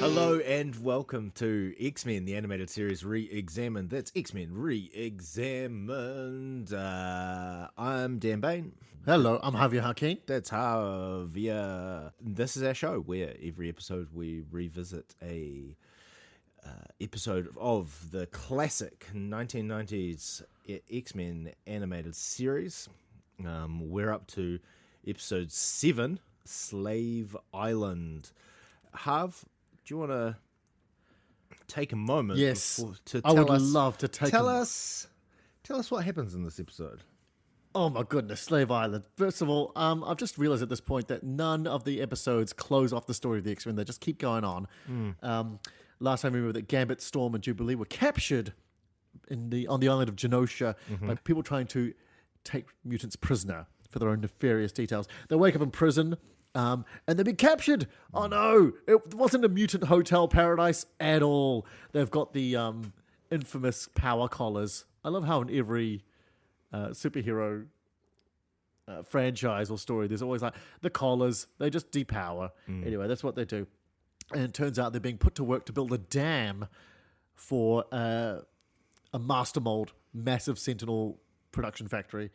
Hello and welcome to X-Men, the animated series Re-Examined. That's X-Men Re-Examined. I'm Dan Bain. Hello, I'm Javier Hakeem. That's Javier. This is our show where every episode we revisit a episode of the classic 1990s X-Men animated series. We're up to episode 7, Slave Island. Hav, do you want to take a moment? Yes, to I would tell us, love to take tell us what happens in this episode. Oh my goodness, Slave Island. First of all, I've just realized at this point that none of the episodes close off the story of the X-Men. They just keep going on. Last time we remember that Gambit, Storm, and Jubilee were captured on the island of Genosha by people trying to take mutants prisoner for their own nefarious details. They wake up in prison. And they've been captured. Oh no, it wasn't a mutant hotel paradise at all. They've got the infamous power collars. I love how in every superhero franchise or story, there's always like the collars. They just depower. Anyway, that's what they do. And it turns out they're being put to work to build a dam for a master mold, massive Sentinel production factory.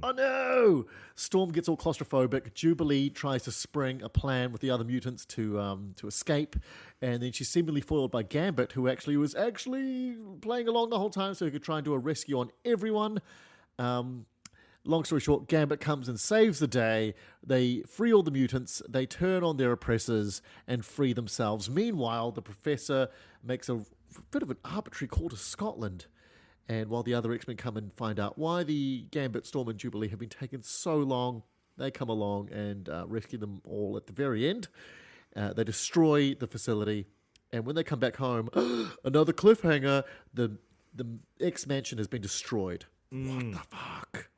Oh no! Storm gets all claustrophobic. Jubilee tries to spring a plan with the other mutants to escape, and then she's seemingly foiled by Gambit, who was playing along the whole time, so he could try and do a rescue on everyone. Long story short, Gambit comes and saves the day. They free all the mutants. They turn on their oppressors and free themselves. Meanwhile, the Professor makes a bit of an arbitrary call to Scotland. And while the other X-Men come and find out why the Gambit, Storm, and Jubilee have been taking so long, they come along and rescue them all at the very end. They destroy the facility, and when they come back home, another cliffhanger, the X-Mansion has been destroyed. What the fuck?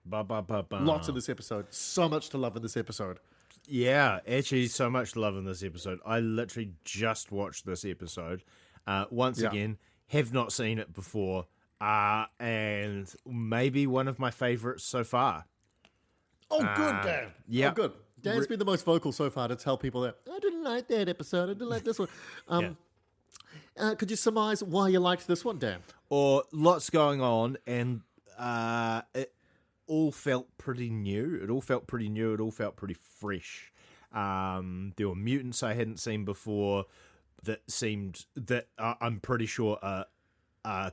Lots in this episode. So much to love in this episode. Yeah, actually so much love in this episode. I literally just watched this episode. Once again, have not seen it before. And maybe one of my favorites so far. Oh, good, Dan. Yeah. Oh, good. Dan's been the most vocal so far to tell people that, I didn't like that episode, I didn't like this one. Could you surmise why you liked this one, Dan? Or lots going on, and it all felt pretty new. It all felt pretty fresh. There were mutants I hadn't seen before that I'm pretty sure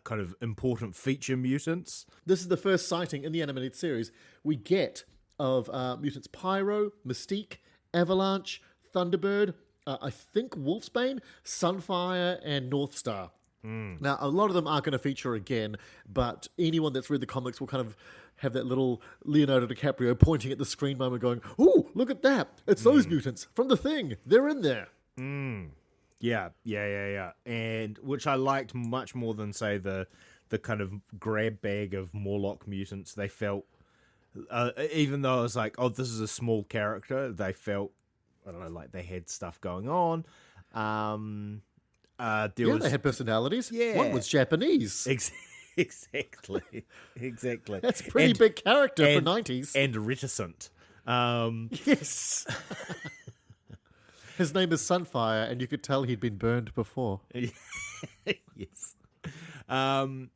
kind of important feature mutants. This is the first sighting in the animated series we get of mutants Pyro, Mystique, Avalanche, Thunderbird, I think Wolfsbane, Sunfire, and Northstar. Now, a lot of them aren't going to feature again, but anyone that's read the comics will kind of have that little Leonardo DiCaprio pointing at the screen moment going, "Ooh, look at that. It's those mutants from The Thing. They're in there." Yeah. And which I liked much more than, say, the kind of grab bag of Morlock mutants. They felt, even though I was like, oh, this is a small character, they felt, I don't know, like they had stuff going on. They had personalities. Yeah. One was Japanese. Exactly. That's a pretty big character for 90s. And reticent. Yes. His name is Sunfire, and you could tell he'd been burned before. Yes. And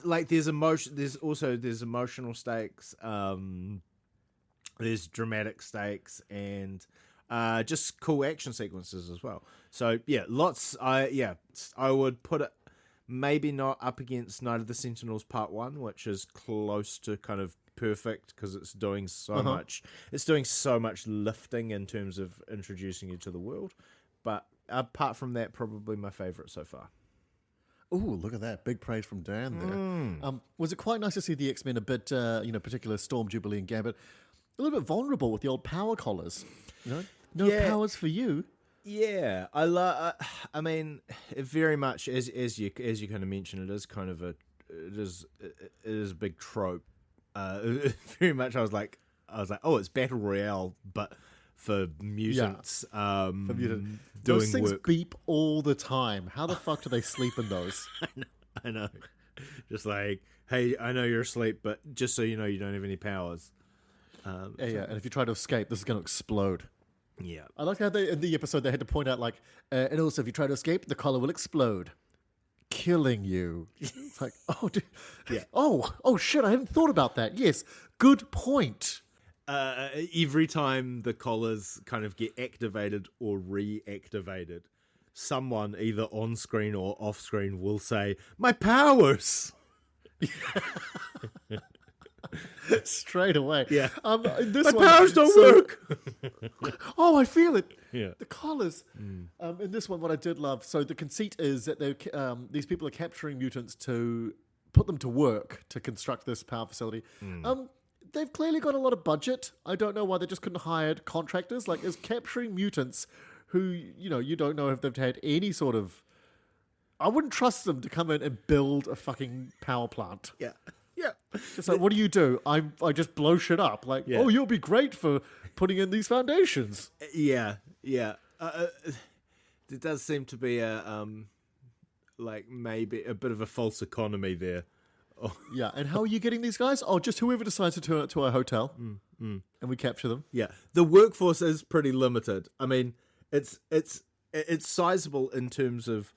like there's emotional stakes, there's dramatic stakes, and just cool action sequences as well. So yeah, lots. I would put it maybe not up against Night of the Sentinels Part 1, which is close to kind of perfect because it's doing so much. It's doing so much lifting in terms of introducing you to the world. But apart from that, probably my favorite so far. Ooh, look at that. Big praise from Dan there. Was it quite nice to see the X-Men a bit, particular Storm, Jubilee, and Gambit, a little bit vulnerable with the old power collars? No powers for you. Yeah, I mean, it very much as you kind of mentioned, it is kind of it is a big trope. Very much, I was like, oh, it's battle royale, but for mutants. For mutants. Doing those things work. Beep all the time. How the fuck do they sleep in those? I know. Just like, hey, I know you're asleep, but just so you know, you don't have any powers. And if you try to escape, this is going to explode. Yeah. I like how in the episode they had to point out, like, and also if you try to escape, the collar will explode, killing you. It's like, oh, dude. Yeah. Oh, shit, I hadn't thought about that. Yes, good point. Every time the collars kind of get activated or reactivated, someone either on screen or off screen will say, "My powers!" Straight away. Yeah. In this My one, powers don't work! Oh, I feel it. Yeah. The collars. In this one, what I did love, so the conceit is that these people are capturing mutants to put them to work to construct this power facility. They've clearly got a lot of budget. I don't know why they just couldn't hire contractors. Like, is capturing mutants who, you don't know if they've had any sort of... I wouldn't trust them to come in and build a fucking power plant. Yeah. Yeah. It's like, what do? I just blow shit up. Like, Yeah. oh, you'll be great for putting in these foundations. Yeah. Yeah. There does seem to be maybe a bit of a false economy there. Oh. Yeah, and how are you getting these guys? Oh, just whoever decides to turn it to our hotel, and we capture them. Yeah, the workforce is pretty limited. I mean, it's sizable in terms of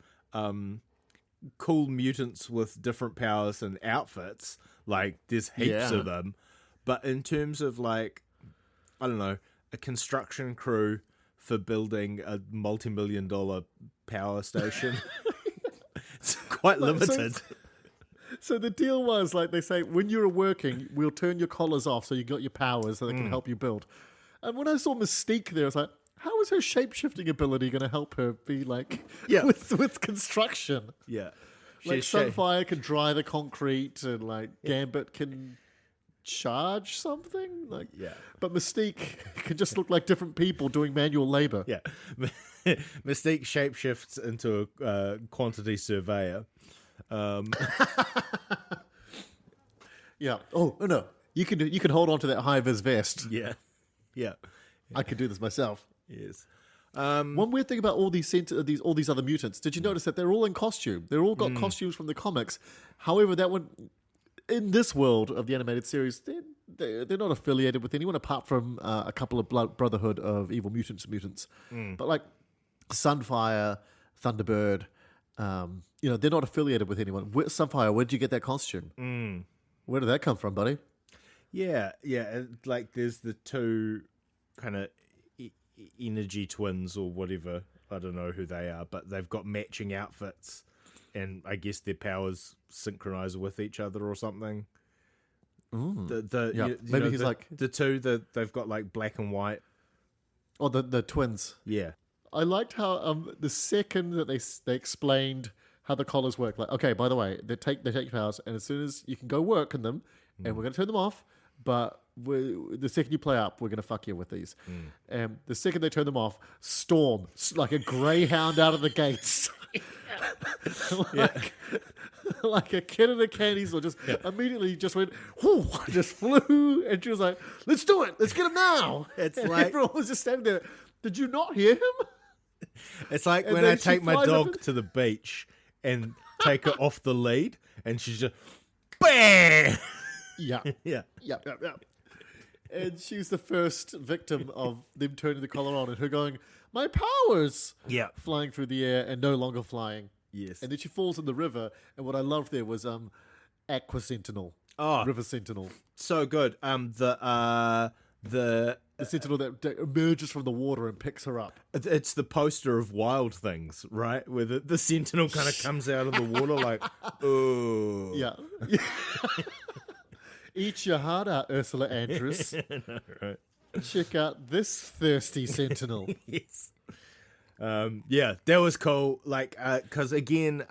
cool mutants with different powers and outfits. Like, there's heaps of them. But in terms of, like, I don't know, a construction crew for building a multi-million-dollar power station, it's quite limited. So the deal was, like, they say, when you're working, we'll turn your collars off so you got your powers so they can help you build. And when I saw Mystique there, I was like, how is her shape-shifting ability going to help her be, like, with construction? Yeah. Like, Sunfire can dry the concrete and, like, Gambit can charge something. Like, but Mystique can just look like different people doing manual labor. Yeah. Mystique shapeshifts into a quantity surveyor. Yeah. Oh no! You can hold on to that high vis vest. Yeah. I could do this myself. Yes. One weird thing about all these other mutants. Did you notice that they're all in costume? They're all got costumes from the comics. However, that one in this world of the animated series, they're not affiliated with anyone apart from a couple of Brotherhood of Evil Mutants. But like Sunfire, Thunderbird. They're not affiliated with anyone. Sunfire, where did you get that costume? Where did that come from, buddy? Yeah. Like, there's the two kind of energy twins or whatever. I don't know who they are, but they've got matching outfits, and I guess their powers synchronize with each other or something. Maybe he's like the two that they've got, like, black and white. Oh, the twins. Yeah. I liked how the second that they explained how the collars work, like, okay, by the way, they take powers, and as soon as you can go work in them, and we're going to turn them off, but the second you play up, we're going to fuck you with these. And the second they turn them off, storm like a greyhound out of the gates. Like a kid in a candy store, just immediately just went, whoo, just flew, and she was like, let's do it, let's get him now. It's and like, everyone was just standing there. Did you not hear him? It's like And when I then she take my flies up dog to the beach and take her off the lead, and she's just, bang! Yeah. Yeah. And she's the first victim of them turning the collar on and her going, my powers! Yeah. Flying through the air and no longer flying. Yes. And then she falls in the river. And what I loved there was Aqua Sentinel. Oh. River Sentinel. So good. The Sentinel that emerges from the water and picks her up. It's the poster of Wild Things, right? Where the Sentinel kind of comes out of the water like, oh. Yeah. Eat your heart out, Ursula Andress. Right. Check out this thirsty Sentinel. Yes. Yeah, that was cool. Like, because again,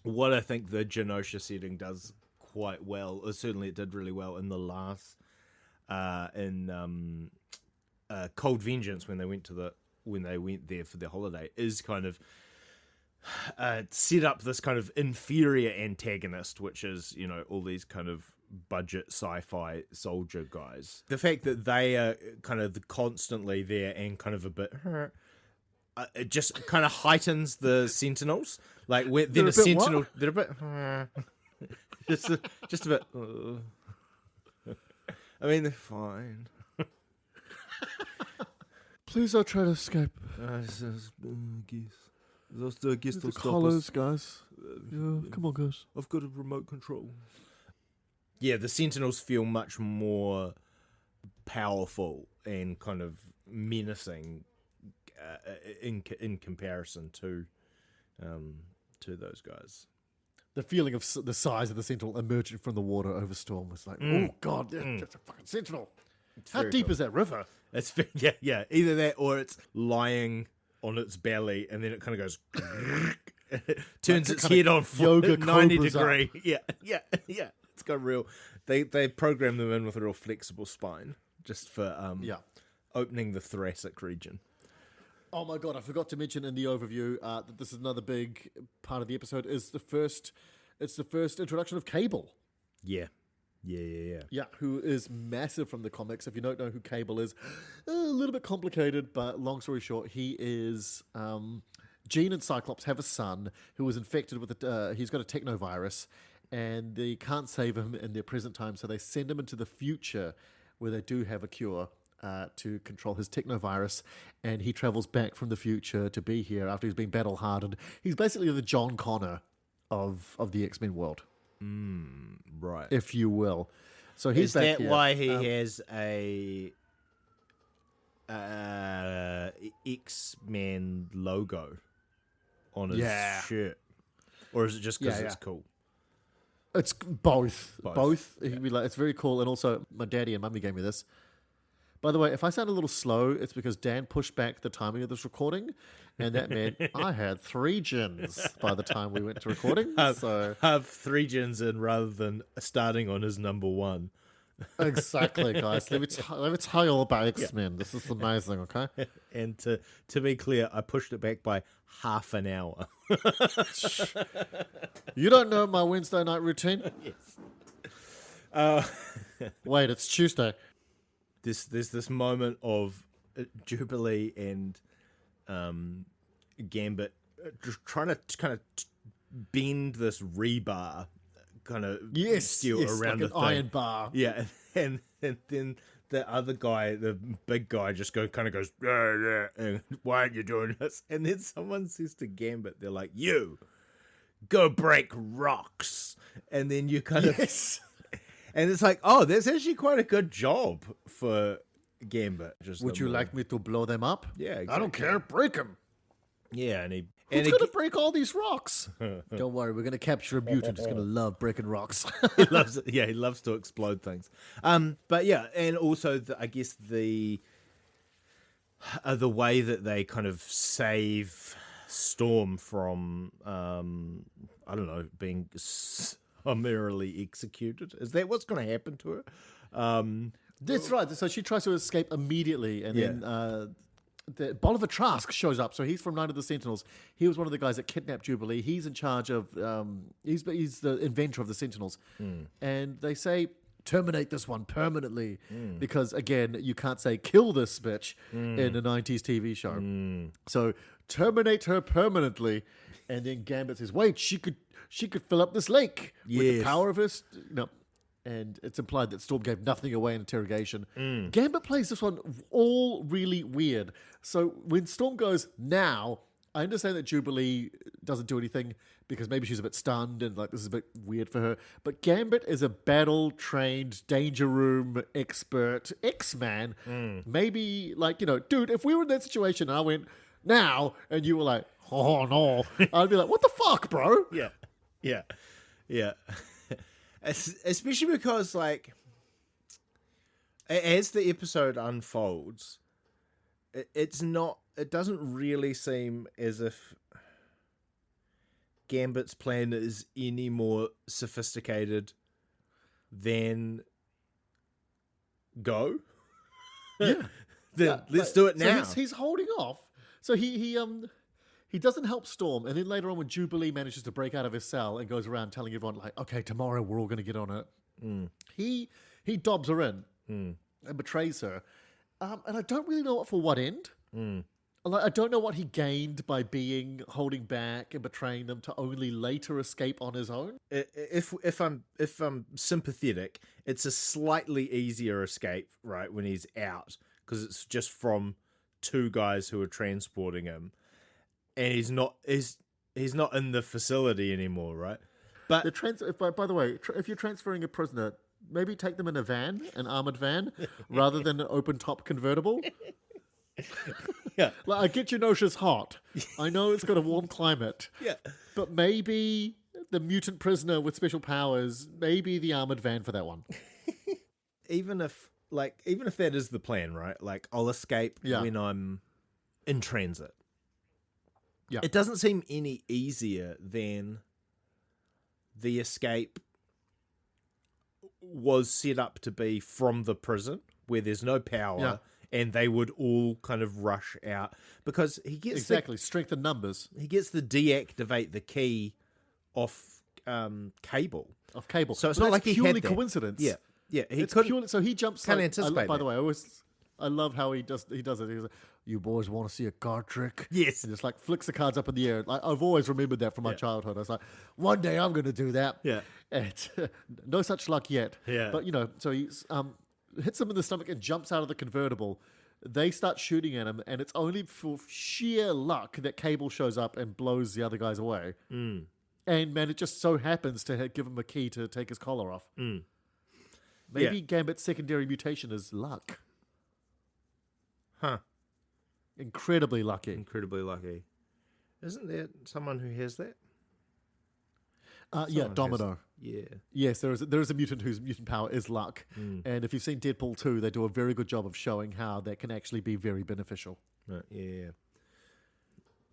what I think the Genosha setting does quite well, or certainly it did really well in the last, Cold Vengeance when they went there for their holiday, is kind of set up this kind of inferior antagonist, which is, all these kind of budget sci-fi soldier guys. The fact that they are kind of constantly there and kind of a bit, it just kind of heightens the Sentinels. Like, then a Sentinel, what? They're a bit, just a bit. I mean, they're fine. Please don't try to escape. I guess The collars, guys. Yeah, come on, guys. I've got a remote control. Yeah, the Sentinels feel much more powerful and kind of menacing in comparison to those guys. The feeling of the size of the Sentinel emerging from the water over Storm was like, oh god, that's a fucking Sentinel. How deep is that river? It's yeah. Either that or it's lying on its belly and then it kind of goes, turns its head on yoga 90 cobras degree. Yeah. It's got real. They program them in with a real flexible spine just for opening the thoracic region. Oh my god, I forgot to mention in the overview that this is another big part of the episode. It's the first introduction of Cable. Yeah. Yeah, who is massive from the comics. If you don't know who Cable is, a little bit complicated, but long story short, he is... Jean and Cyclops have a son who was infected with he's got a technovirus, and they can't save him in their present time, so they send him into the future where they do have a cure to control his technovirus, and he travels back from the future to be here after he's been battle-hardened. He's basically the John Connor of the X-Men world. Right. If you will. So he's Is back that here. why he has a X-Men logo on his shirt? Or is it just because it's cool? It's both. He'd be like, it's very cool. And also, my daddy and mummy gave me this. By the way, if I sound a little slow, it's because Dan pushed back the timing of this recording, and that meant I had 3 gins by the time we went to recording. Have 3 gins in rather than starting on his number 1. Exactly, guys. Let me tell you all about X-Men. This is amazing, okay? And to be clear, I pushed it back by half an hour. You don't know my Wednesday night routine? Yes. Wait, it's Tuesday. There's this moment of Jubilee and Gambit just trying to kind of bend this rebar kind of steel around like the an thing. iron bar. Yeah, and then the other guy, the big guy, just goes, and why aren't you doing this? And then someone says to Gambit, they're like, you go break rocks, and then you kind of. And it's like, oh, that's actually quite a good job for Gambit. Would you like me to blow them up? Yeah, exactly. I don't care. Break them. Yeah, Who's going to break all these rocks? Don't worry, we're going to capture a mutant who's going to love breaking rocks. He loves it. Yeah, he loves to explode things. But yeah, and also I guess the way that they kind of save Storm from I don't know, being summarily executed. Is that what's going to happen to her? That's right. So she tries to escape immediately, and then Bolivar Trask shows up. So he's from Night of the Sentinels. He was one of the guys that kidnapped Jubilee. He's in charge of. He's the inventor of the Sentinels, and they say terminate this one permanently because again you can't say kill this bitch in a 90s TV show. So terminate her permanently, and then Gambit says, "Wait, she could fill up this lake with the power of her." And it's implied that Storm gave nothing away in interrogation. Gambit plays this one all really weird. So when Storm goes, now, I understand that Jubilee doesn't do anything because maybe she's a bit stunned and like this is a bit weird for her. But Gambit is a battle-trained, danger room expert X-Man. Maybe, like, dude, if we were in that situation and I went, now, and you were like, oh, no, I'd be like, what the fuck, bro? Yeah. Especially because, like, as the episode unfolds, it doesn't really seem as if Gambit's plan is any more sophisticated than go. Let's do it now. So he's holding off. So he doesn't help Storm, and then later on when Jubilee manages to break out of his cell and goes around telling everyone, like, okay, tomorrow we're all going to get on it, he dobs her in and betrays her. And I don't really know for what end. Like, I don't know what he gained by holding back and betraying them to only later escape on his own. If I'm sympathetic, it's a slightly easier escape, right, when he's out, because it's just from two guys who are transporting him, and he's not in the facility anymore, right? But by the way, if you're transferring a prisoner, maybe take them in a van, an armored van, rather than an open top convertible. Yeah, Like, I get Genosha's hot. I know it's got a warm climate. yeah. But maybe the mutant prisoner with special powers, maybe the armored van for that one. Even if that is the plan, right? Like, I'll escape when I'm in transit. Yeah. It doesn't seem any easier than the escape was set up to be from the prison where there's no power and they would all kind of rush out because he gets strength in numbers. He gets to deactivate the key off cable. So it's not like he had purely that. Coincidence. Yeah. It's purely, so he jumps. Can't anticipate. By the way, I love how he does it. He's like, "You boys want to see a card trick?" Yes. And just like flicks the cards up in the air. Like, I've always remembered that from my childhood. I was like, one day I'm going to do that. Yeah. And no such luck yet. Yeah. But so he hits him in the stomach and jumps out of the convertible. They start shooting at him, and it's only for sheer luck that Cable shows up and blows the other guys away. Mm. And man, it just so happens to give him a key to take his collar off. Mm. Maybe Gambit's secondary mutation is luck. Huh. Incredibly lucky. Incredibly lucky. Isn't there someone who has that? Domino. Yeah. Yes, there is a mutant whose mutant power is luck. And if you've seen Deadpool 2, they do a very good job of showing how that can actually be very beneficial. Yeah.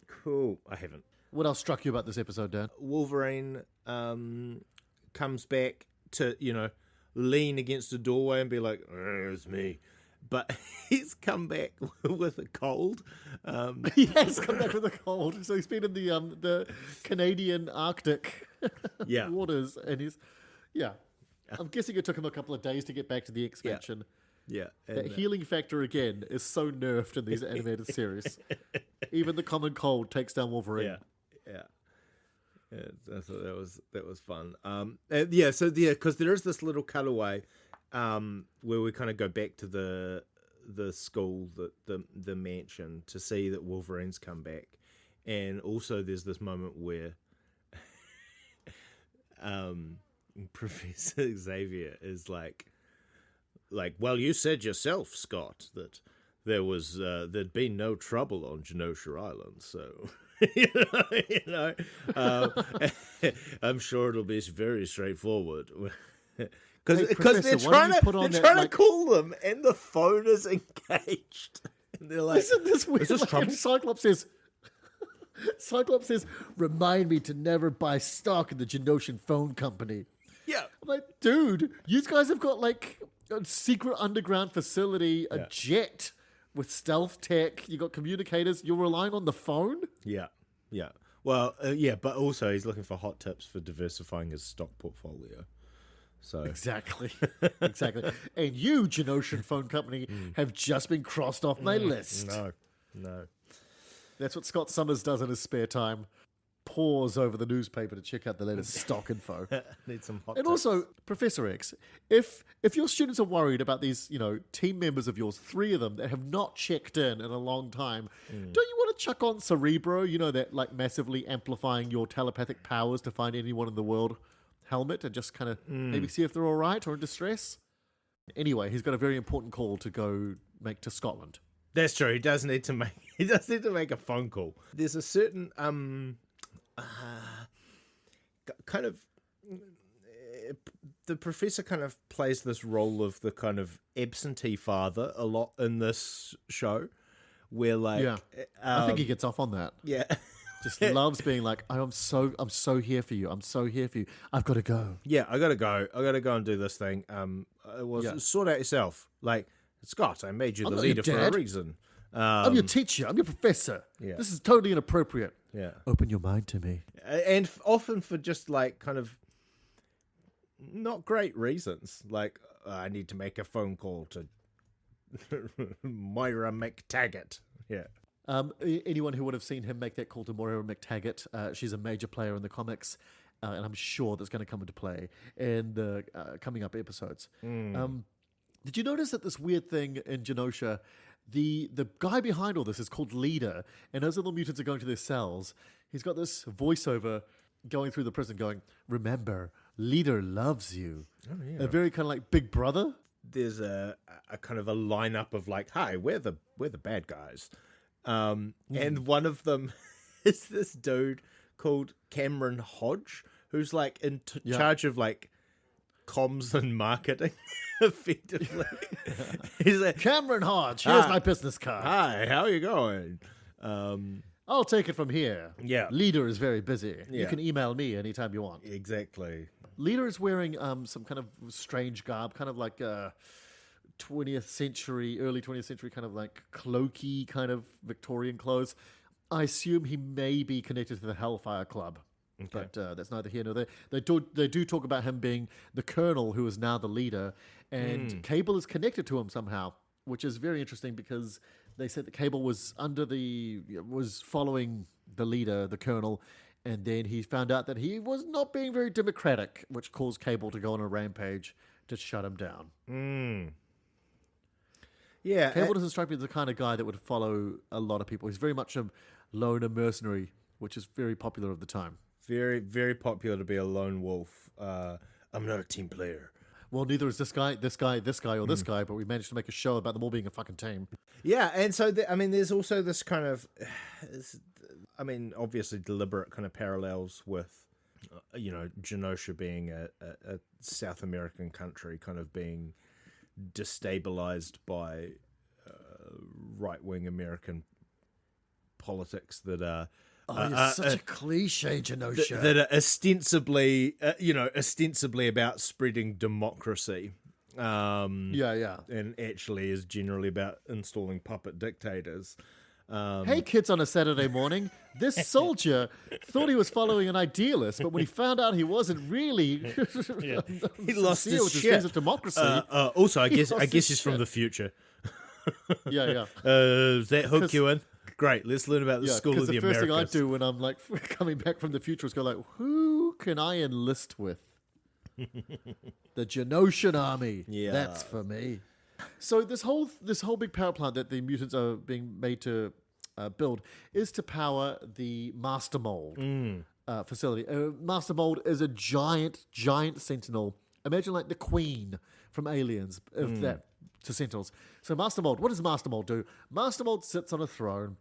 Cool. I haven't. What else struck you about this episode, Dan? Wolverine comes back to, lean against a doorway and be like, it's me. But he's come back with a cold. He has come back with a cold. So he's been in the Canadian Arctic waters. And I'm guessing it took him a couple of days to get back to the expansion. Yeah. That healing factor, again, is so nerfed in these animated series. Even the common cold takes down Wolverine. Yeah. I thought that was fun. Because there is this little cutaway where we kind of go back to the school, the mansion, to see that Wolverine's come back, and also there's this moment where Professor Xavier is like, well, you said yourself, Scott, that there'd been no trouble on Genosha Island, so. I'm sure it'll be very straightforward. Because they're trying to call them, and the phone is engaged. And they're like, "Isn't this weird?" Is this trouble? Cyclops says, "Remind me to never buy stock in the Genoshan phone company." Yeah, I'm like, dude, you guys have got like a secret underground facility, a jet with stealth tech. You got communicators. You're relying on the phone. Yeah. Well, but also he's looking for hot tips for diversifying his stock portfolio. So Exactly. And you, Genoshan Phone Company, have just been crossed off my list. No. That's what Scott Summers does in his spare time. Pause over the newspaper to check out the latest stock info. Need some hot And tips. also, Professor X, if your students are worried about these, team members of yours, 3 of them that have not checked in a long time, don't you want to chuck on Cerebro? That like massively amplifying your telepathic powers to find anyone in the world helmet and just kind of maybe see if they're all right or in distress? Anyway, he's got a very important call to go make to Scotland. That's true. He does need to make a phone call. There's a certain kind of the professor kind of plays this role of the kind of absentee father a lot in this show, where like I think he gets off on that. Yeah. Just loves being like, I'm so here for you. I'm so here for you. I've got to go. Yeah, I gotta go and do this thing. Sort out yourself. Like, Scott, I made you the leader for a reason. I'm your teacher. I'm your professor. Yeah. This is totally inappropriate. Yeah. Open your mind to me. And often for just like kind of not great reasons. Like, I need to make a phone call to Moira McTaggart. Yeah. Anyone who would have seen him make that call to Moira McTaggart, she's a major player in the comics, and I'm sure that's going to come into play in the coming up episodes. Did you notice that this weird thing in Genosha, The guy behind all this is called Leader, and as all the mutants are going to their cells, he's got this voiceover going through the prison going, remember, Leader loves you. Oh, yeah. A very kind of like Big Brother. There's a kind of a lineup of like, hi, we're the bad guys. And one of them is this dude called Cameron Hodge, who's like in charge of like comms and marketing, effectively. He's like, Cameron Hodge, here's my business card. hi, how are you going? I'll take it from here. Yeah. Leader is very busy. Yeah. You can email me anytime you want. Exactly. Leader is wearing some kind of strange garb, kind of like 20th century, early 20th century, kind of like cloaky, kind of Victorian clothes. I assume he may be connected to the Hellfire Club, but that's neither here nor there. They do talk about him being the colonel who is now the leader, and Cable is connected to him somehow, which is very interesting because they said that Cable was was following the leader, the colonel, and then he found out that he was not being very democratic, which caused Cable to go on a rampage to shut him down. Yeah. Cable doesn't strike me as the kind of guy that would follow a lot of people. He's very much a loner mercenary, which is very popular at the time. Very, very popular to be a lone wolf. I'm not a team player. Well, neither is this guy, or this guy, but we managed to make a show about them all being a fucking team. Yeah, and so, there's also this kind of, obviously deliberate kind of parallels with, Genosha being a South American country, kind of being destabilized by right-wing American politics that are... you're such a cliche, Genosha. That are ostensibly about spreading democracy. And actually is generally about installing puppet dictators. Hey, kids, on a Saturday morning, this soldier thought he was following an idealist, but when he found out he wasn't really, he lost his shit. Dreams of democracy. Also, I guess he's from the future. Does that hook you in? Great, let's learn about the School of the Americas. The first thing I do when I'm like coming back from the future is go like, who can I enlist with? The Genoshan army. Yeah, that's for me. So this whole big power plant that the mutants are being made to build is to power the Master Mold facility. Master Mold is a giant sentinel. Imagine like the Queen from Aliens of that to Sentinels. So Master Mold, what does Master Mold do? Master Mold sits on a throne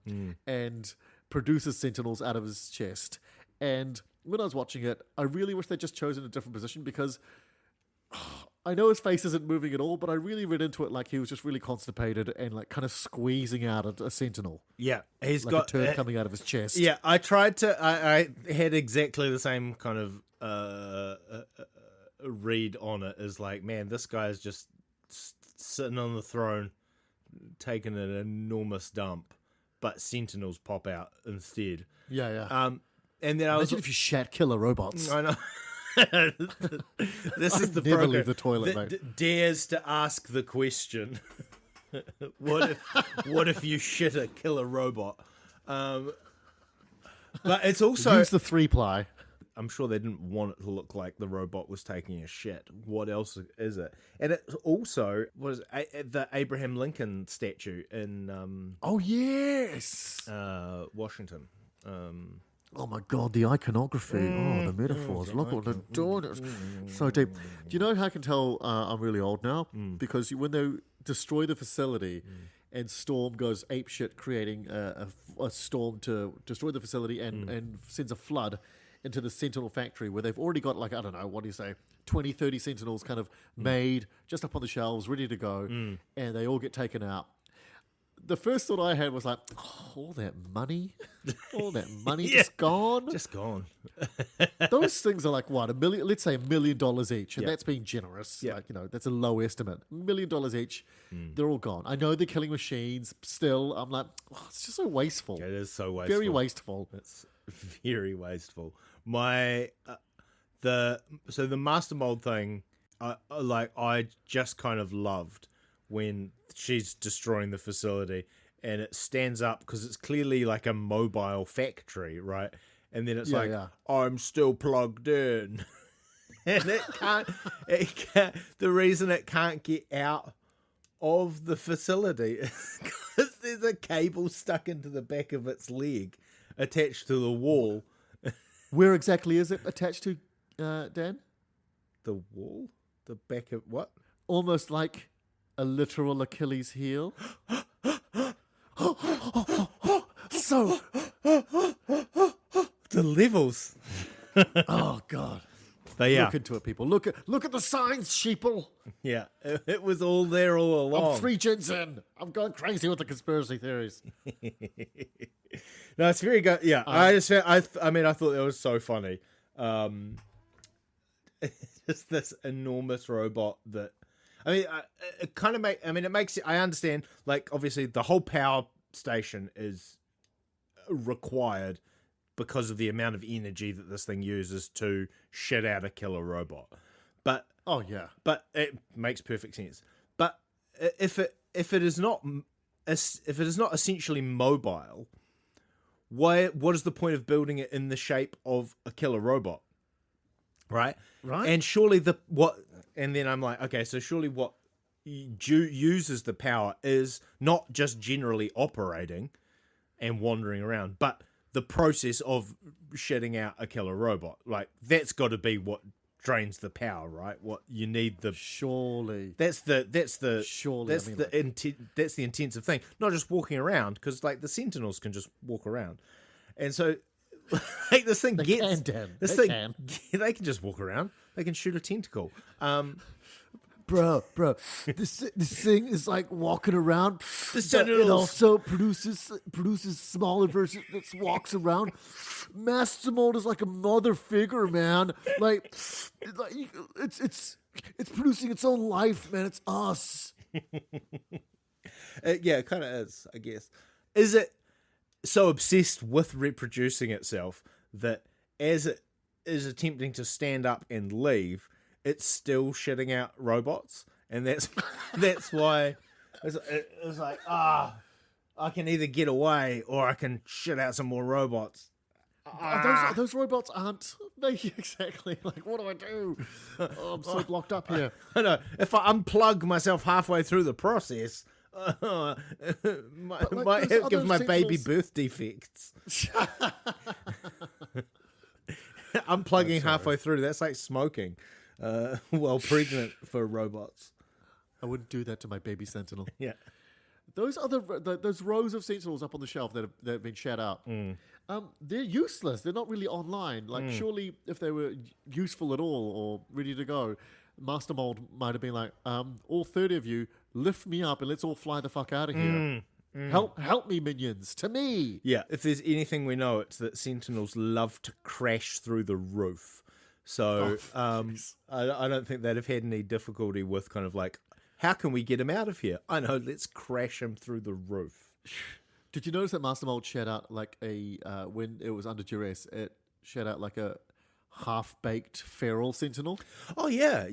and produces Sentinels out of his chest. And when I was watching it, I really wish they'd just chosen a different position because I know his face isn't moving at all, but I really read into it like he was just really constipated and like kind of squeezing out a Sentinel. Yeah, he's like got a turd coming out of his chest. Yeah, I had exactly the same kind of read on it as like, man, this guy's just sitting on the throne, taking an enormous dump, but Sentinels pop out instead. Yeah. And then imagine if you shat killer robots. I know. This is the never program leave the toilet, mate. Dares to ask the question. What if you shit a killer robot? But it's also use the 3-ply. I'm sure they didn't want it to look like the robot was taking a shit. What else is it? And it also was the Abraham Lincoln statue in oh yes, Washington. Oh my God, the iconography. The metaphors. Look what they're doing. It's so deep. Do you know how I can tell I'm really old now? Because when they destroy the facility and Storm goes apeshit, creating a storm to destroy the facility and sends a flood into the Sentinel factory where they've already got, like, I don't know, what do you say, 20, 30 Sentinels kind of made, just up on the shelves, ready to go, and they all get taken out. The first thought I had was like, all that money just gone? Just gone. Those things are like, what, $1 million? Let's say $1 million each, and that's being generous. Yeah. Like, that's a low estimate. $1 million each, they're all gone. I know they're killing machines. Still, I'm like, it's just so wasteful. It is so wasteful. Very wasteful. It's very wasteful. The Master Mold thing, I just kind of loved when she's destroying the facility and it stands up because it's clearly like a mobile factory, right? And then it's I'm still plugged in. And it can't, the reason it can't get out of the facility is there's a cable stuck into the back of its leg, attached to the wall. Where exactly is it attached to, Dan? The wall? The back of what? Almost like a literal Achilles heel. So, the levels. oh God. But yeah, Look into it, people. Look at the signs, sheeple. yeah, it was all there all along. I'm 3 gens in. I'm going crazy with the conspiracy theories. No, it's very good. Yeah, I thought that was so funny. Just this enormous robot that, it kind of it makes it. I understand. Like, obviously, the whole power station is required because of the amount of energy that this thing uses to shit out a killer robot. But Oh yeah. but it makes perfect sense. But if it is not essentially mobile, what is the point of building it in the shape of a killer robot? Right? And surely and then I'm like, okay, so surely what uses the power is not just generally operating and wandering around, but the process of shitting out a killer robot. Like, that's got to be what drains the power, right? What you need Surely. that's the intensive thing, not just walking around, because like the Sentinels can just walk around, and so like this thing They can just walk around. They can shoot a tentacle. Bro, this thing is like walking around. The But Sentinels. it also produces smaller versions that walks around. Master Mode is like a mother figure, man. Like it's producing its own life, man. It's us. Yeah, it kind of is, I guess. Is it so obsessed with reproducing itself that as it is attempting to stand up and leave, it's still shitting out robots? And that's why it's like, I can either get away or I can shit out some more robots. Those robots aren't exactly like, what do I do? Oh, I'm so blocked up here. I know. If I unplug myself halfway through the process, might give my baby birth defects. Unplugging halfway through, that's like smoking while pregnant for robots. I wouldn't do that to my baby Sentinel. Yeah. Those those rows of Sentinels up on the shelf that have been shat out, they're useless. They're not really online. Like, surely if they were useful at all or ready to go, Master Mold might have been like, all 30 of you, lift me up and let's all fly the fuck out of here. Help me, minions. To me. Yeah, if there's anything we know, it's that Sentinels love to crash through the roof. So I don't think they'd have had any difficulty with kind of like, how can we get him out of here? I know, let's crash him through the roof. Did you notice that Master Mold shat out like when it was under duress, it shat out like a half-baked feral Sentinel? Oh, yeah.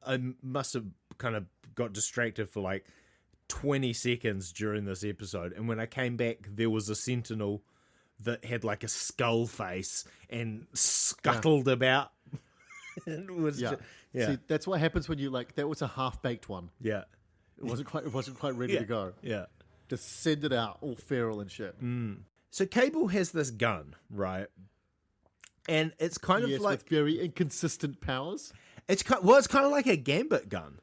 I must have kind of got distracted for like 20 seconds during this episode, and when I came back, there was a Sentinel that had like a skull face and scuttled about. It was See, that's what happens when you like. That was a half-baked one. Yeah. It wasn't quite ready to go. Yeah. Just send it out all feral and shit. So Cable has this gun, right? And it's kind of like with very inconsistent powers. it's kind of like a Gambit gun.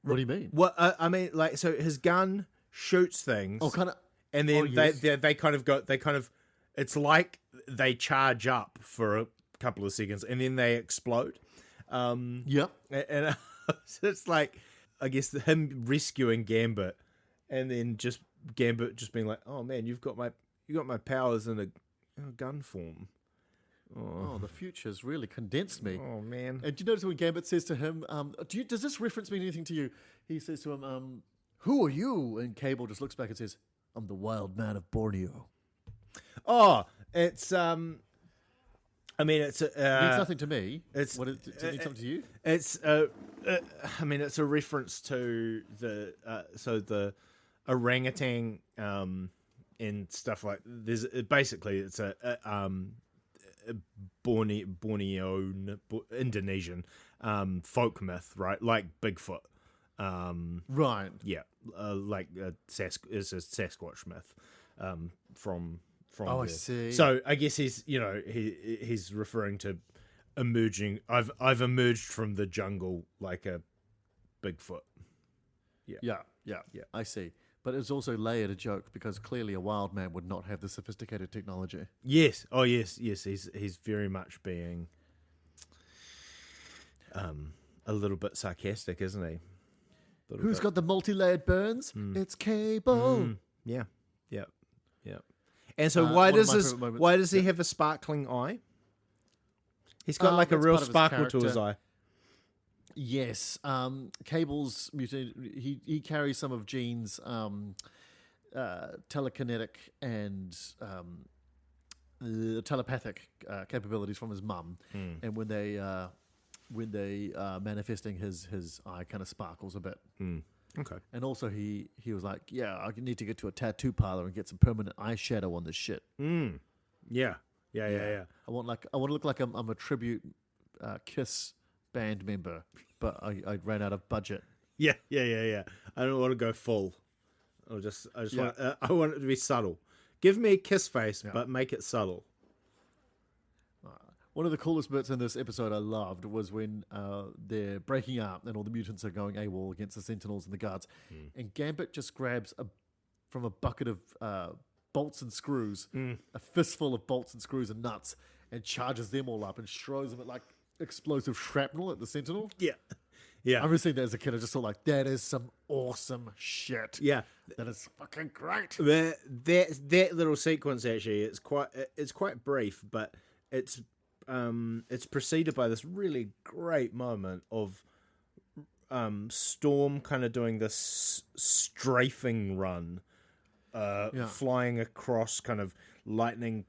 What do you mean? Well, I mean, like, so his gun shoots things. Oh, kind of. And then they kind of go. They kind of. It's like they charge up for a couple of seconds and then they explode. Yep. And it's like, I guess, him rescuing Gambit, and then just Gambit just being like, "Oh man, you got my powers in a gun form." Oh, the future's really condensed me. Oh man. And do you notice when Gambit says to him, does this reference mean anything to you? He says to him, "Who are you?" And Cable just looks back and says, "I'm the wild man of Borneo." Oh, it's I mean, it's It means nothing to me. Does it mean something to you? It's I mean, it's a reference to the orangutan and stuff like. Basically it's a Borneo Indonesian folk myth, right? Like Bigfoot. Right. Yeah, like is a Sasquatch myth from Oh, I there. see. So I guess he's referring to emerging. I've emerged from the jungle like a Bigfoot. Yeah. I see. But it's also layered a joke because clearly a wild man would not have the sophisticated technology. Yes. Oh, yes. He's very much being a little bit sarcastic, isn't he? Who's got the multi-layered burns? It's Cable. Yeah. And so why does he have a sparkling eye? He's got like a it's real part of his sparkle to his character. eye. Yes. Cable's he carries some of Jean's telekinetic and telepathic capabilities from his mum, and when they manifesting, his eye kind of sparkles a bit. Okay. And also he was like, yeah, I need to get to a tattoo parlor and get some permanent eyeshadow on this shit. Yeah. I want to look like I'm a tribute Kiss band member, but I ran out of budget. Yeah. I don't want to go full. I just want I want it to be subtle. Give me a Kiss face, but make it subtle. One of the coolest bits in this episode I loved was when they're breaking up and all the mutants are going AWOL against the Sentinels and the guards. And Gambit just grabs from a bucket of bolts and screws, a fistful of bolts and screws and nuts, and charges them all up and throws them at like explosive shrapnel at the Sentinel. Yeah. I remember seeing that as a kid. I just thought like, that is some awesome shit. Yeah. That is fucking great. That little sequence actually, it's quite brief, but it's preceded by this really great moment of Storm kind of doing this strafing run, flying across kind of lightning,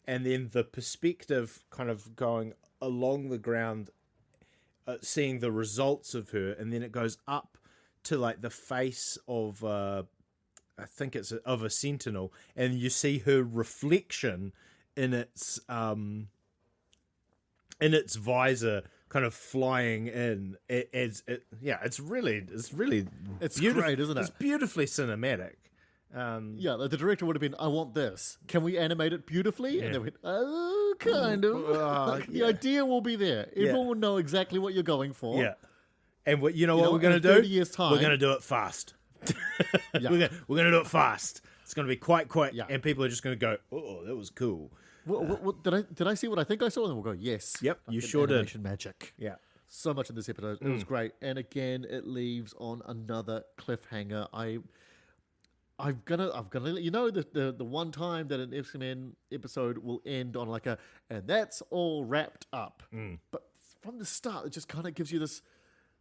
and then the perspective kind of going along the ground, seeing the results of her, and then it goes up to like the face of I think it's of a sentinel, and you see her reflection in its visor kind of flying in. It's really beautiful. Great, isn't it? It's beautifully cinematic. The director would have been, I want this. Can we animate it beautifully? And they went, oh, kind of. The idea will be there. Everyone will know exactly what you're going for. Yeah. And what we're going to do? 30 years' time, we're going to do it fast. We're going to do it fast. It's going to be quite quick, and people are just going to go, oh, that was cool. What, did I see what I think I saw? And we'll go, yes. Yep, you sure did. Animation magic. Yeah. So much in this episode. It was great. And again, it leaves on another cliffhanger. I'm gonna let you know the one time that an X-Men episode will end on like and that's all wrapped up. But from the start, it just kind of gives you this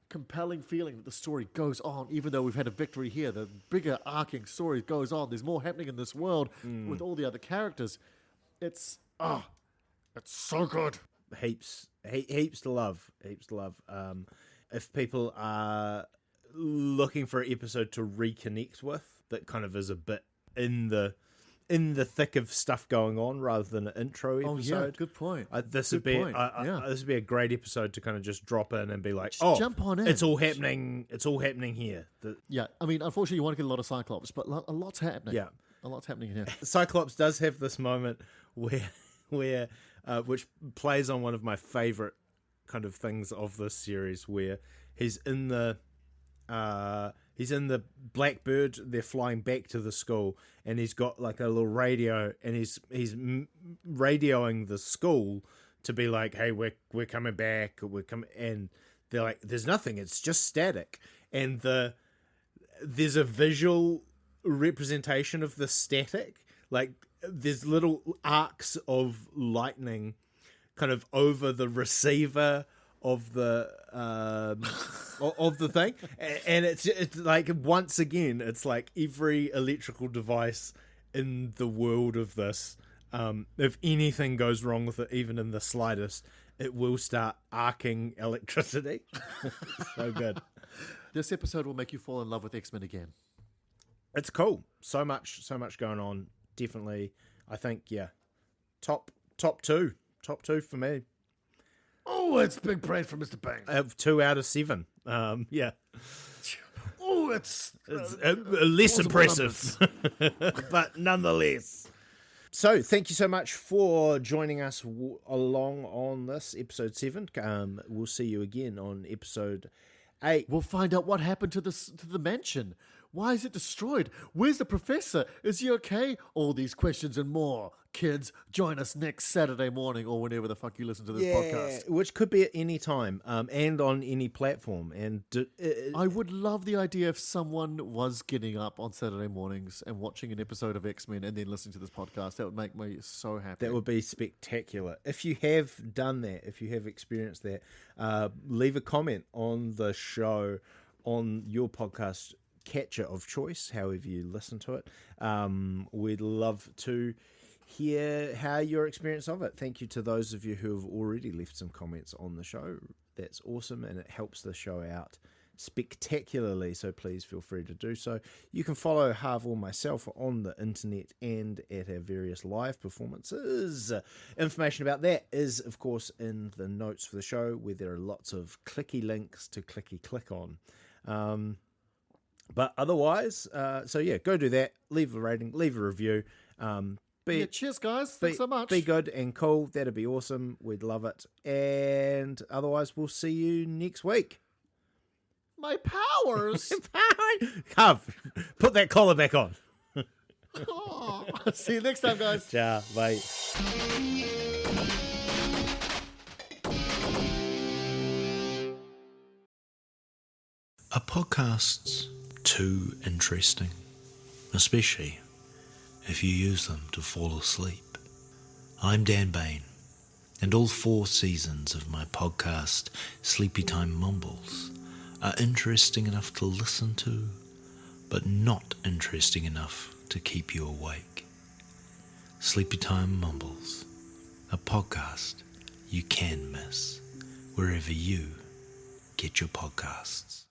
compelling feeling that the story goes on, even though we've had a victory here. The bigger arcing story goes on. There's more happening in this world with all the other characters. It's so good. Heaps to love. If people are looking for an episode to reconnect with, that kind of is a bit in the thick of stuff going on rather than an intro episode. Oh yeah, good point. This would be a great episode to kind of just drop in and be like, just jump on in. It's all happening. It's all happening here. I mean, unfortunately, you won't get a lot of Cyclops, but a lot's happening. Yeah, a lot's happening here. Cyclops does have this moment where which plays on one of my favorite kind of things of this series, where he's in the Blackbird. They're flying back to the school, and he's got like a little radio, and he's radioing the school to be like, "Hey, we're coming back. We're coming." And they're like, "There's nothing. It's just static." And there's a visual representation of the static. Like there's little arcs of lightning kind of over the receiver of the thing, and it's like, once again, it's like every electrical device in the world of this, if anything goes wrong with it, even in the slightest, it will start arcing electricity. So good. This episode will make you fall in love with X-Men again. It's cool. So much going on. Definitely, I think, top two for me. Oh, Oh, it's big praise from Mr. Bang. 2 out of 7. Yeah. Oh, it's Less impressive, but nonetheless. So, thank you so much for joining us along on this episode 7. We'll see you again on episode 8. We'll find out what happened to the mansion. Why is it destroyed? Where's the professor? Is he okay? All these questions and more. Kids, join us next Saturday morning or whenever the fuck you listen to this podcast. Which could be at any time and on any platform. And I would love the idea if someone was getting up on Saturday mornings and watching an episode of X-Men and then listening to this podcast. That would make me so happy. That would be spectacular. If you have done that, if you have experienced that, leave a comment on the show on your podcast catcher of choice, however you listen to it. We'd love to hear how your experience of it. Thank you to those of you who have already left some comments on the show. That's awesome, and it helps the show out spectacularly, so please feel free to do so. You can follow Harv or myself on the internet and at our various live performances. Information about that is, of course, in the notes for the show, where there are lots of clicky links to click on. But otherwise, go do that. Leave a rating, leave a review. Cheers, guys. Thanks so much. Be good and cool. That'd be awesome. We'd love it. And otherwise, we'll see you next week. My powers. Harv, put that collar back on. See you next time, guys. Ciao. Bye. Are podcasts too interesting? Especially if you use them to fall asleep. I'm Dan Bain, and all 4 seasons of my podcast, Sleepy Time Mumbles, are interesting enough to listen to, but not interesting enough to keep you awake. Sleepy Time Mumbles, a podcast you can miss, wherever you get your podcasts.